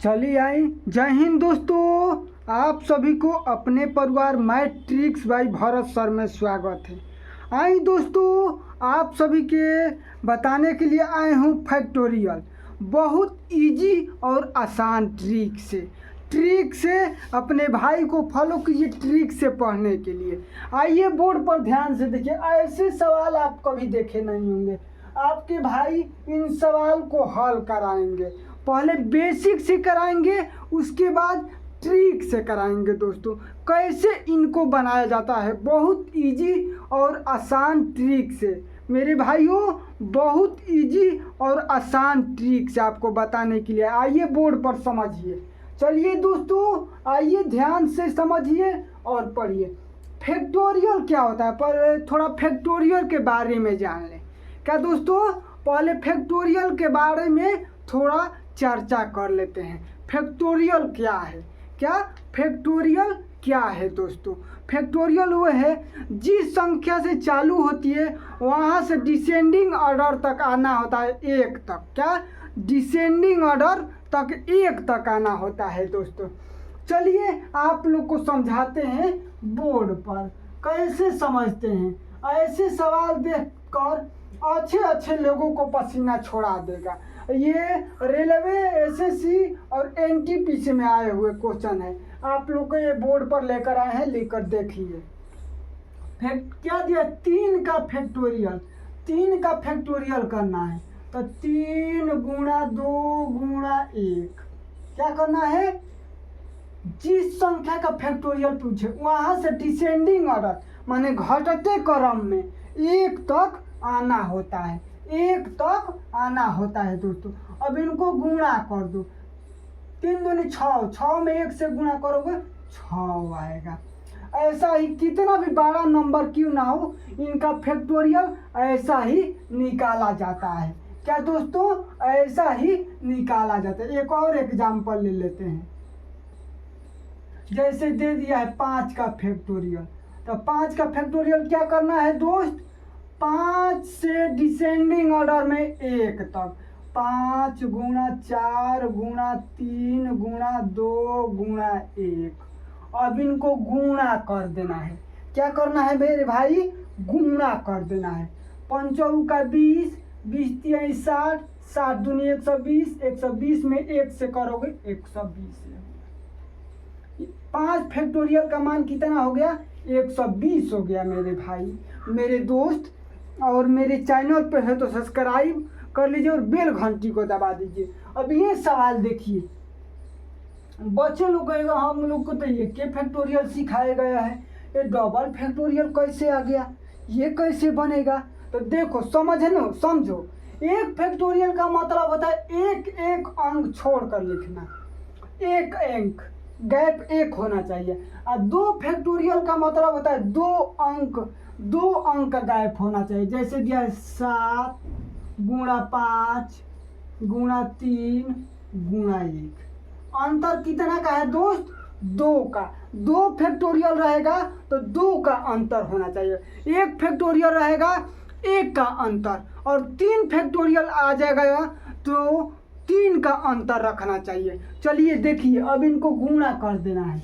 चलिए आई। जय हिंद दोस्तों, आप सभी को अपने परिवार मैट्रिक्स बाई भरत सर में स्वागत है। आई दोस्तों, आप सभी के बताने के लिए आए हूँ फैक्टोरियल बहुत इजी और आसान ट्रिक से अपने भाई को फॉलो कीजिए। ट्रिक से पढ़ने के लिए आइए बोर्ड पर ध्यान से देखिए। ऐसे सवाल आप कभी देखे नहीं होंगे। आपके भाई इन सवाल को हल कराएंगे। पहले बेसिक से कराएंगे, उसके बाद ट्रिक से कराएंगे। दोस्तों, कैसे इनको बनाया जाता है बहुत इजी और आसान ट्रिक से। मेरे भाइयों, बहुत इजी और आसान ट्रिक से आपको बताने के लिए आइए बोर्ड पर समझिए। चलिए दोस्तों, आइए ध्यान से समझिए और पढ़िए। फैक्टोरियल क्या होता है, पर थोड़ा फैक्टोरियल के बारे में जान लें। क्या दोस्तों, पहले फैक्टोरियल के बारे में थोड़ा चर्चा कर लेते हैं। फैक्टोरियल क्या है दोस्तों? फैक्टोरियल वो है जिस संख्या से चालू होती है वहाँ से डिसेंडिंग ऑर्डर तक आना होता है एक तक। क्या डिसेंडिंग ऑर्डर तक एक तक आना होता है दोस्तों। चलिए आप लोग को समझाते हैं बोर्ड पर कैसे समझते हैं। ऐसे सवाल देखकर अच्छे लोगों को पसीना छोड़ा देगा। ये रेलवे, एसएससी और एनटीपीसी में आए हुए क्वेश्चन है। आप लोग को ये बोर्ड पर लेकर आए हैं, लेकर देखिए। क्या दिया? 3 का फैक्टोरियल करना है तो 3 गुणा 2 गुणा 1। क्या करना है? जिस संख्या का फैक्टोरियल पूछे वहां से डिसेंडिंग ऑर्डर माने घटते क्रम में एक तक आना होता है। दोस्तों। अब इनको गुणा कर दो। 3 दूनी 6, 6 में 1 से गुणा करोगे 6 आएगा। ऐसा ही कितना भी बड़ा नंबर क्यों ना हो, इनका फैक्टोरियल ऐसा ही निकाला जाता है। क्या दोस्तों? ऐसा ही निकाला जाता है। एक और एग्जाम्पल ले लेते हैं। जैसे दे दिया है 5 का फैक्टोरियल, तो 5 का फैक्टोरियल क्या करना है दोस्त? 5 से डिसेंडिंग ऑर्डर में 1 तक। 5 गुणा 4 गुणा 3 गुणा 2 गुणा 1। अब इनको गुणा कर देना है। क्या करना है मेरे भाई? गुणा कर देना है। 5 का 20, 20 तिया 60, 60 दूनी 120, 120 में 1 से करोगे 120। 5 फैक्टोरियल का मान कितना हो गया? 120 हो गया मेरे भाई, मेरे दोस्त। और मेरे चैनल पर है तो सब्सक्राइब कर लीजिए और बेल घंटी को दबा दीजिए। अब ये सवाल देखिए, बच्चे लोग कहेगा हम लोग को तो ये के फैक्टोरियल सिखाया गया है, ये डबल फैक्टोरियल कैसे आ गया, ये कैसे बनेगा? तो देखो, समझो। एक फैक्टोरियल का मतलब होता है एक एक अंक छोड़ कर लिखना। एक अंक गैप 1 होना चाहिए। और 2 फैक्टोरियल का मतलब होता है 2 अंक का गैप होना चाहिए। जैसे दिया है 7 गुणा 5 गुणा 3 गुणा 1। अंतर कितना का है दोस्त? 2 का। 2 फैक्टोरियल रहेगा तो 2 का अंतर होना चाहिए। 1 फैक्टोरियल रहेगा 1 का अंतर, और 3 फैक्टोरियल आ जाएगा तो 3 का अंतर रखना चाहिए। चलिए देखिए, अब इनको गुणा कर देना है।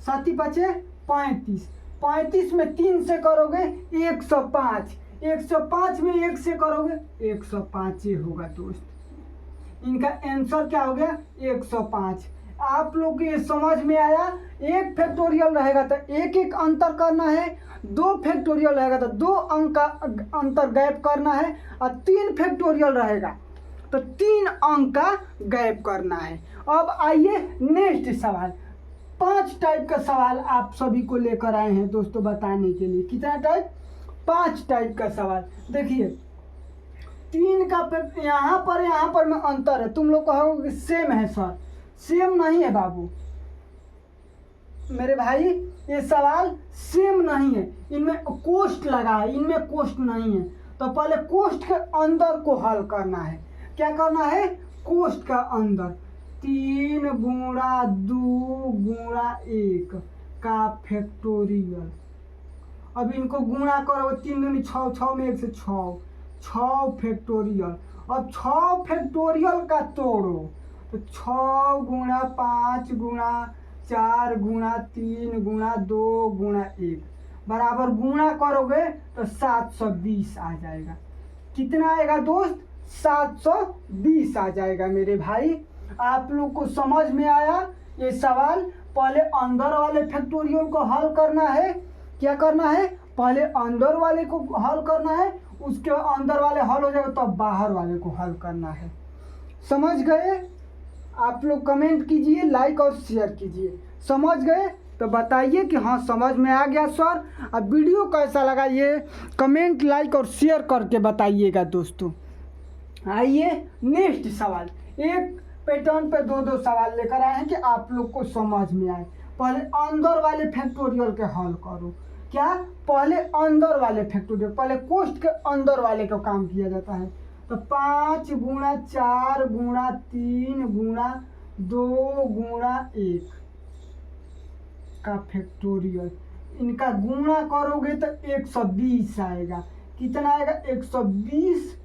7 बचे 35, 35 में 3 से करोगे 105, 105 में 1 से करोगे 105 ही होगा दोस्त। इनका आंसर क्या हो गया? 105। आप लोग ये समझ में आया? एक फैक्टोरियल रहेगा तो एक एक अंतर करना है, 2 फैक्टोरियल रहेगा तो 2 अंक का अंतर गैप करना है, और 3 फैक्टोरियल रहेगा तो 3 अंक का गैप करना है। अब आइए नेक्स्ट सवाल। 5 टाइप का सवाल आप सभी को लेकर आए हैं दोस्तों बताने के लिए। कितना टाइप? 5 टाइप का सवाल। देखिए, 3 का यहाँ पर में अंतर है। तुम लोग कहोगे सेम है सर, सेम नहीं है बाबू मेरे भाई, ये सवाल सेम नहीं है। इनमें कोष्ठ लगा है, इनमें कोष्ठ नहीं है। तो पहले कोष्ठ के अंदर को हल करना है। क्या करना है? कोष्ठ का अंदर 3 गुणा 2 गुणा 1 का फैक्टोरियल। अब इनको गुणा करो, 3 दूनी 6, 6 में 1 से 6 फैक्टोरियल। अब 6 फैक्टोरियल का तोड़ो तो 6 गुणा 5 गुणा 4 गुणा 3 गुणा 2 गुणा 1 बराबर गुणा करोगे तो 720 आ जाएगा। कितना आएगा दोस्त? 720 आ जाएगा मेरे भाई। आप लोग को समझ में आया ये सवाल? पहले अंदर वाले फैक्टोरियल को हल करना है। क्या करना है? पहले अंदर वाले को हल करना है, उसके अंदर वाले हल हो जाएगा तो बाहर वाले को हल करना है। समझ गए? आप लोग कमेंट कीजिए, लाइक और शेयर कीजिए। समझ गए तो बताइए कि हाँ समझ में आ गया सर। अब वीडियो कैसा लगा ये कमेंट, लाइक और शेयर करके बताइएगा दोस्तों। आइए नेक्स्ट सवाल, एक पैटर्न पे दो सवाल लेकर आए हैं कि आप लोग को समझ में आए। पहले अंदर वाले फैक्टोरियल के हल करो। क्या? पहले अंदर वाले फैक्टोरियल, पहले कोष्ठ के अंदर वाले का काम किया जाता है। तो 5 गुणा 4 गुणा 3 गुणा 2 गुणा 1 का फैक्टोरियल, इनका गुणा करोगे तो 120 आएगा। कितना आएगा? 120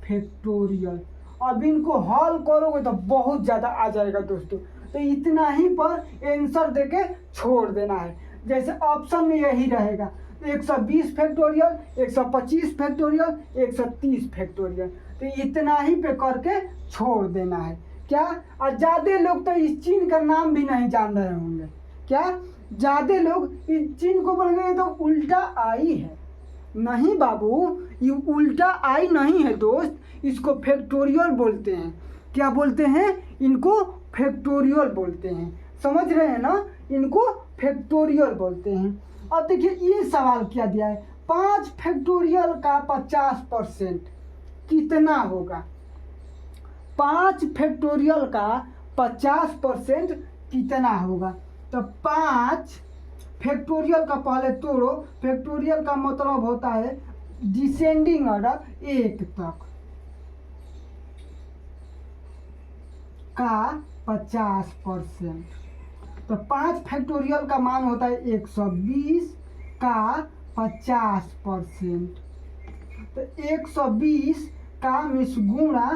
फैक्टोरियल। अब इनको हल करोगे तो बहुत ज़्यादा आ जाएगा दोस्तों। तो इतना ही पर आंसर देके छोड़ देना है। जैसे ऑप्शन में यही रहेगा तो 120 फैक्टोरियल, 125 फैक्टोरियल, 130 फैक्टोरियल, तो इतना ही पे करके छोड़ देना है। क्या? और ज़्यादा लोग तो इस चिन्ह का नाम भी नहीं जान रहे होंगे। क्या? ज़्यादा लोग इस चिन्ह को बोलेंगे तो उल्टा आई है। नहीं बाबू, ये उल्टा आई नहीं है दोस्त, इसको फैक्टोरियल बोलते हैं। क्या बोलते हैं? इनको फैक्टोरियल बोलते हैं। समझ रहे हैं ना? इनको फैक्टोरियल बोलते हैं। अब देखिए ये सवाल क्या दिया है, 5 फैक्टोरियल का 50% कितना होगा? 5 फैक्टोरियल का 50% कितना होगा? तो 5 फैक्टोरियल का पहले तोड़ो। फैक्टोरियल का मतलब होता है डिसेंडिंग ऑर्डर 1 तक का 50%। तो 5 फैक्टोरियल का मान होता है 120 का 50%। तो 120 का मिस गुणा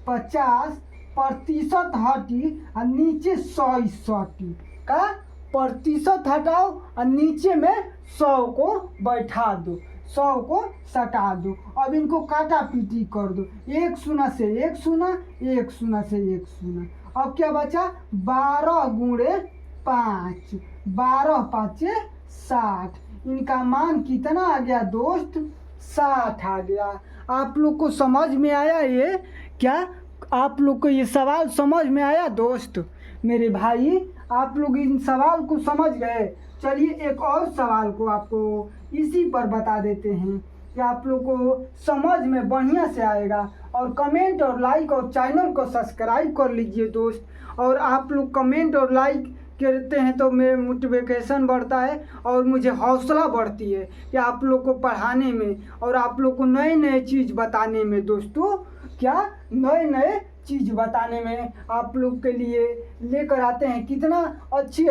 50% हटी और नीचे 100 सटी का प्रतिशत हटाओ और नीचे में 100 को बैठा दो, 100 को सटा दो। अब इनको काटा पीटी कर दो, 1 शून्य से 1 शून्य, 1 शून्य से 1 शून्य। अब क्या बचा? 12 गुणे 5, 12 पाँचे 60। इनका मान कितना आ गया दोस्त? 60 आ गया। आप लोग को समझ में आया ये? क्या आप लोग को ये सवाल समझ में आया दोस्त? मेरे भाई आप लोग इन सवाल को समझ गए? चलिए एक और सवाल को आपको इसी पर बता देते हैं कि आप लोग को समझ में बढ़िया से आएगा। और कमेंट और लाइक और चैनल को सब्सक्राइब कर लीजिए दोस्त। और आप लोग कमेंट और लाइक करते हैं तो मेरे मोटिवेशन बढ़ता है और मुझे हौसला बढ़ती है कि आप लोग को पढ़ाने में और आप लोग को नए नए चीज़ बताने में दोस्तों। क्या? नए नए चीज़ बताने में आप लोग के लिए लेकर आते हैं कितना अच्छी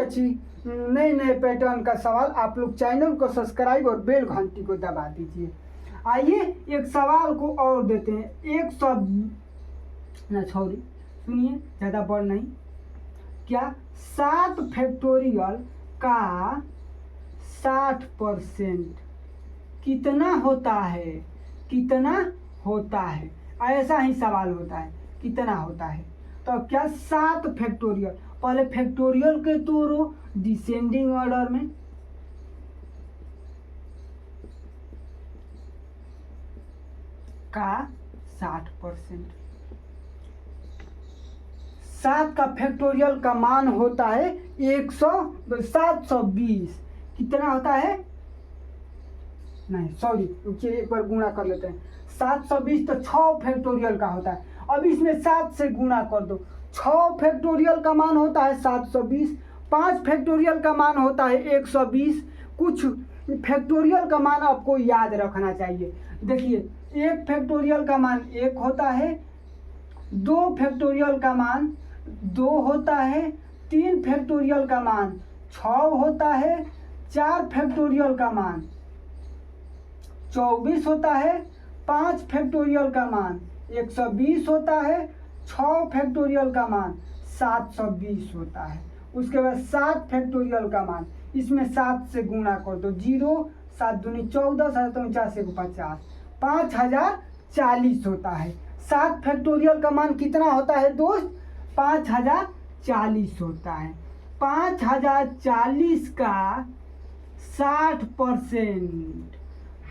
नए नए पैटर्न का सवाल। आप लोग चैनल को सब्सक्राइब और बेल घंटी को दबा दीजिए। आइए एक सवाल को और देते हैं। 100 ना छोड़ी, सुनिए ज़्यादा बड़ नहीं। क्या? 7 फैक्टोरियल का 60% कितना होता है? कितना होता है? ऐसा ही सवाल होता है, कितना होता है। तो क्या 7 फैक्टोरियल, पहले फैक्टोरियल के तोड़ो डिसेंडिंग ऑर्डर में। का 60%, 7 का फैक्टोरियल का मान होता है 720। कितना होता है? नहीं सॉरी, रुकिए एक बार गुणा कर लेते हैं। 720 तो 6 फैक्टोरियल का होता है। अब इसमें 7 से गुणा कर दो। 6 फैक्टोरियल का मान होता है 720, 5 फैक्टोरियल का मान होता है 120। कुछ फैक्टोरियल का मान आपको याद रखना चाहिए। देखिए 1 फैक्टोरियल का मान 1 होता है, 2 फैक्टोरियल का मान 2 होता है, 3 फैक्टोरियल का मान 6 होता है, 4 फैक्टोरियल का मान 24 होता है, 5 फैक्टोरियल का मान 120 होता है, 6 फैक्टोरियल का मान 720 होता है। उसके बाद 7 फैक्टोरियल का मान, इसमें 7 से गुणा कर दो, 0 7 दूनी 14, 7 49 1 50, 5040 होता है। 7 फैक्टोरियल का मान कितना होता है दोस्त? 5040 होता है। 5040 का 60%,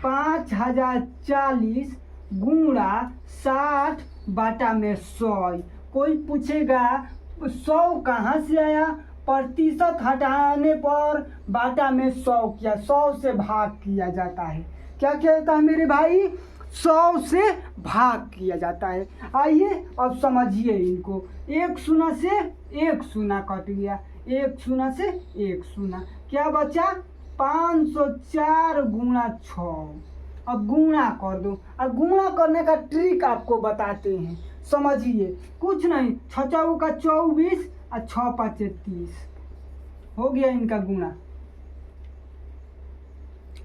5040 गुणा 60 बटा में 100। कोई पूछेगा 100 कहाँ से आया? प्रतिशत हटाने पर बाटा में 100 किया, 100 से भाग किया जाता है। क्या किया जाता है मेरे भाई? 100 से भाग किया जाता है। आइए अब समझिए इनको। 1 शून्य से 1 शून्य कट गया, 1 शून्य से 1 शून्य, क्या बचा? 504 गुणा 6। अब गुणा कर दो। अब गुणा करने का ट्रिक आपको बताते हैं, समझिए। कुछ नहीं, 6 चौका 24 और 6 पाँचे 30 हो गया इनका गुणा।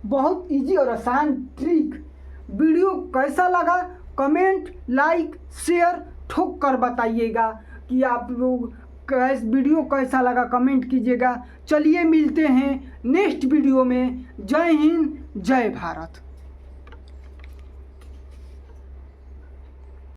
बहुत इजी और आसान ट्रिक। वीडियो कैसा लगा कमेंट, लाइक, शेयर ठोक कर बताइएगा कि आप लोग वीडियो कैसा लगा, कमेंट कीजिएगा। चलिए मिलते हैं नेक्स्ट वीडियो में। जय हिंद, जय भारत।